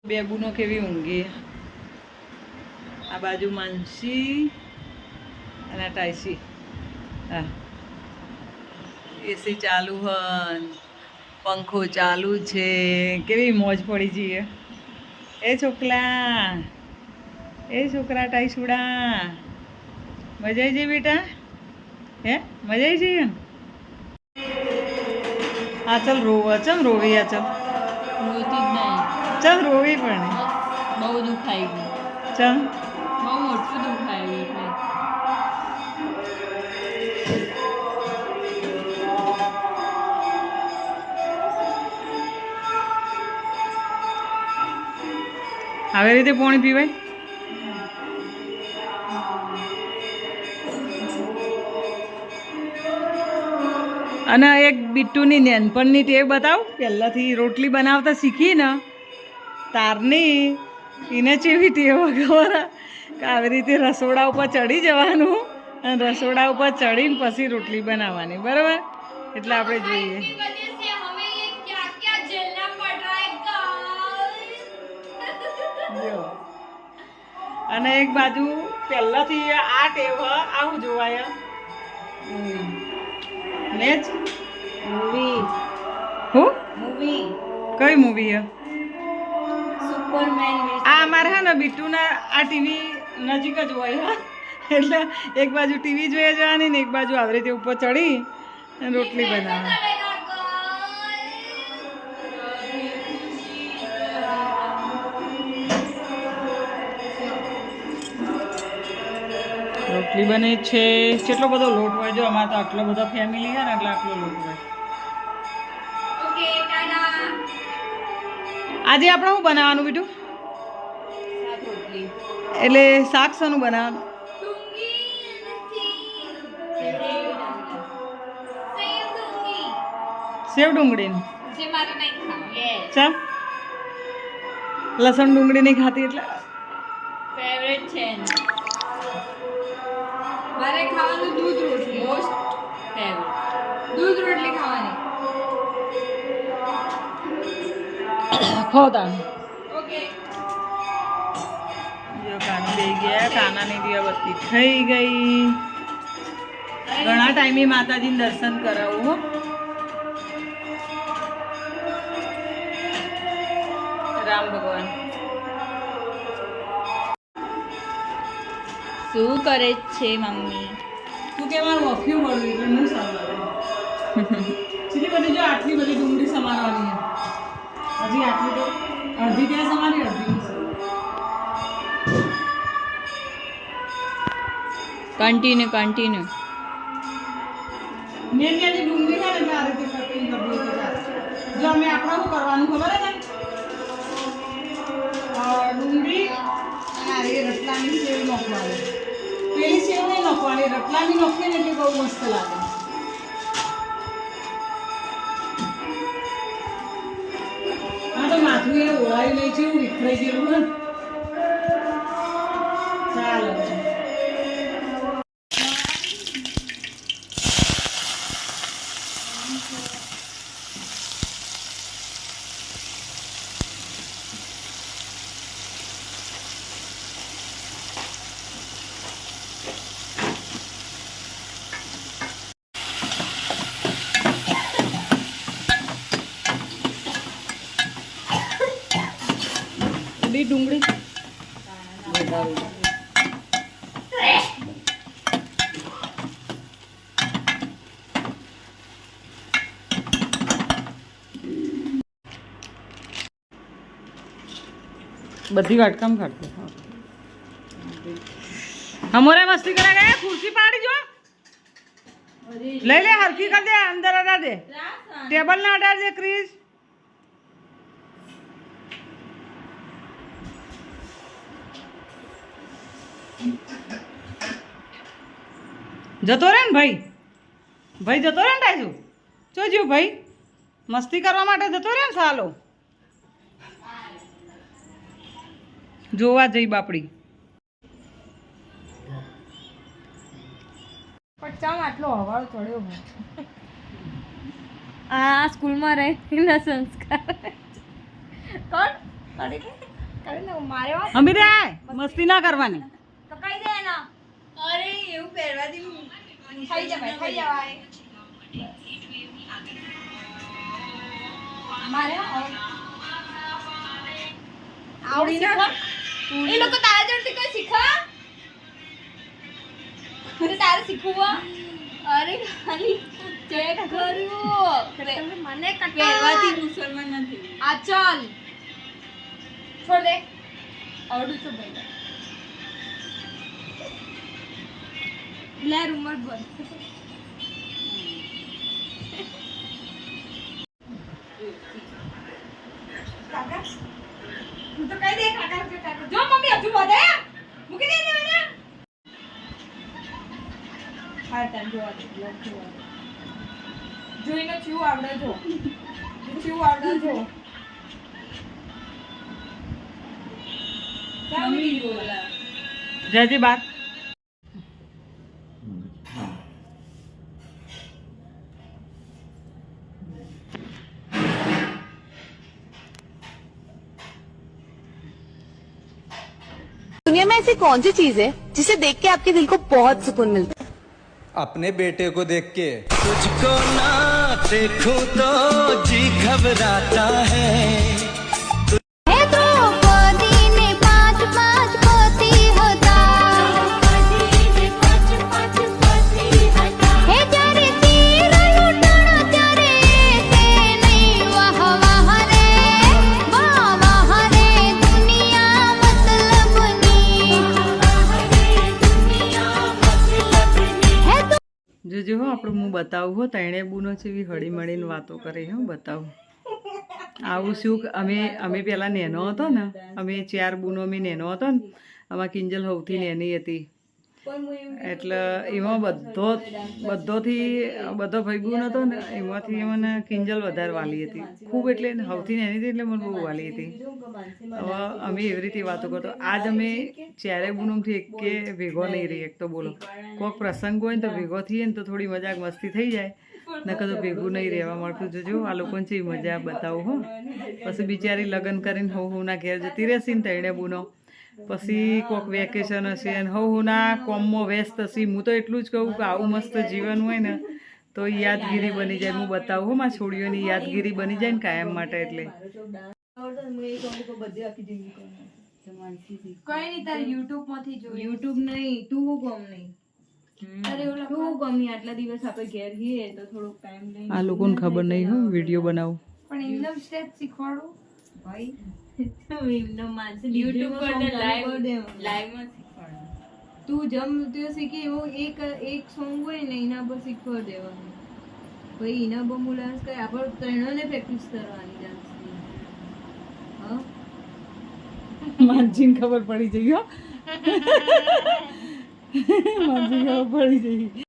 બેબુનો કેવી ઊંઘી. આ બાજુ માનસી અને ટાઈસી. હા, એસી ચાલુ હન, પંખો ચાલુ છે. કેવી મોજ પડી જઈએ. એ છોકરા ટાઈસુડા, મજા આવી જઈ બેટા? હે મજા આવી જઈએ ને? હા ચાલ રોવા, ચમ રોવી? આ ચમ રોતી જ નહીં. ચમ રોવી પણ બહુ દુખાઈ ગયું. ચમ બહુ મોટું દુખાયું એટલે. આવી રીતે પાણી પીવાય? અને એક બિટ્ટુની નેનપણની ટેવ બતાવ. પહેલાંથી રોટલી બનાવતા શીખી ને તારની એને ચેવી ટેવ ખબર કે આવી રીતે રસોડા ઉપર ચડી જવાનું અને રસોડા ઉપર ચડીને પછી રોટલી બનાવવાની, બરાબર? એટલે આપણે જોઈએ. અને એક બાજુ પહેલાંથી આ ટેવ આવું જોવાય ને જ મૂવી. હું મૂવી કઈ મૂવી હે? સુપરમેન. આ અમારે હે ને બિટ્ટુના આ ટીવી નજીક જ હોય હા, એટલે એક બાજુ ટીવી જોઈ જવાની ને એક બાજુ આવી રીતે ઉપર ચડી અને રોટલી બનાવવાની. રોટલી બને છે. કેટલો બધો લોટ હોય, જો અમારે તો આટલો બધો ફેમિલી છે ને એટલે આટલો લોટ હોય. આજે આપણે શું બનાવવાનું બીટું? એટલે શાક શાનું બનાવવાનું? સેવ ડુંગળીનું. ચા લસણ ડુંગળી નહીં ખાતી એટલે ફેવરેટ છે મારે ખાવાનું. દૂધ રોટલી મોસ્ટ ફેવરેટ. દૂધ રોટલી ખાવાની. ખોતા ઓકે. જો કાના દઈ ગયા. કાનાની દીવાબત્તી થઈ ગઈ. ઘણા ટાઈમે માતાજીને દર્શન કરાવું હો. રામ ભગવાન શું કરે છે મમ્મી? તું કે મારું વફ્યું મળ્યું એટલે હું સમારું. સીધી બધી જો આટલી બધી ડુંગળી સમારવાની હજી આટલી તો અડધી ત્યાં સમારી, અડધી કન્ટિન્યુ મેન જે ડુંગળી છે ને આ રીતે કટિંગ કરી દઈએ. જો અમે આપણે શું કરવાનું ખબર છે ને? ડુંગળી આ એ રતલાની સેવ નાખવાની. પેલી સેવ નહીં નાખવાની, રતલાની નાખીએ ને એટલે બહુ મસ્ત લાગે. હા તો માથું એ ઓળાવી લઈ છે, એવું વિખરાઈ ગયેલું ને. ચાલો ડુંગળી બધી વાટકામ કાઢતો. હમોરે મસ્તી કરા ગયા. ખુરશી પાડી જો, લઈ લે હરખી કર દે. અંદર અડા દે, ટેબલ ના અડા દે. ક્રીઝ જતો રહે ને ભાઈ. ભાઈ જતો રહે ને ટાઈસુ. જોજો ભાઈ મસ્તી કરવા માટે જતો રહે ને સાલો. જોવા જઈ બાપડી. પચામ આટલો હવાળો ચડ્યો હોય. આ સ્કૂલમાં રહીને સંસ્કાર કોણ અમીરા મસ્તી ના કરવાની. તો કઈ દે એનો. અરે એવું પહેરવાથી થઈ જવાય. મારે આવડી ના એ લોકો તારા જોડથી કોઈ શીખવા તારે શીખવું અરે ખાલી ચેક કર્યું મને પહેરવાથી મુસલમાન નથી. આ ચાલ છોડ દે આવડું તો ભાઈ લે રૂમર બંધ કાકા તું તો કહી દે કાકા જો મમ્મી હજુ વધે મૂકી દે ને મને હા તને જોવા દે જોઈને શું આવડે જો મમ્મી બોલા જયજી બાર. दुनिया में ऐसी कौन सी चीज है जिसे देख के आपके दिल को बहुत सुकून मिलता है? अपने बेटे को देख के तुझको ना देखूं तो जी घबराता है જોજો હો આપણું હું બતાવું હો ત્રણે બુનો છે એવી હળી મળીને વાતો કરે હો બતાવું. આવું શું અમે પહેલાં નેનો હતો ને અમે 4 બુનો અમે નેનો હતો ને આમાં કિંજલ સૌથી નેની હતી એટલે એમાં બધો ભાઈ બુન હતો ને એમાંથી મને કિંજલ વધારે વાલી હતી ખૂબ એટલે સૌથી નેની હતી એટલે મને બહુ વાલી હતી. હવે અમે એવી રીતે વાતો કરતો આજ અમે 4 બુનોમાંથી એકે ભેગો નહીં રહી એક તો બોલો કોઈક પ્રસંગ હોય ને તો ભેગો થઈએ ને તો થોડી મજાક મસ્તી થઈ જાય નકર તો ભેગું નહીં રહેવા મળતું. જોજો આ લોકોને છે મજા બતાવું હો પછી બિચારી લગ્ન કરીને હોના ઘેર જતી રહેશે ને ત્રણે બુનો પછી કોઈક વેકેશન હશે અને હોના કોમમાં વ્યસ્ત હશે. હું તો એટલું જ કહું કે આવું મસ્ત જીવન હોય ને તો યાદગીરી બની જાય. હું બતાવું હો મારા છોડીઓની યાદગીરી બની જાય ને કાયમ માટે. એટલે કઈ નહીં તારે યુટ્યુબ માંથી જોયું યુટ્યુબ નહીં તું કોમ નહીં અરે ઓલા તું ગમી આટલા દિવસ આપણે ઘેર ગઈએ તો થોડોક ટાઈમ લઈને આ લોકોને ખબર નહીં હો વિડીયો બનાવું. પણ એમનો સ્ટેપ શીખવાડું ભાઈ એમનો માનસ યુટ્યુબ પર લાઈવ માં શીખવાડો. તું જમ નૃત્ય શીખી એવો એક સોંગ હોય ને એના પર શીખવા દેવાનું ભાઈ એના પર મુલાસ કરે આપણે ત્રણોને પ્રેક્ટિસ કરવાની ડાન્સની. હા માનજીને ખબર પડી જઈ હો માનજીને ખબર પડી જઈ.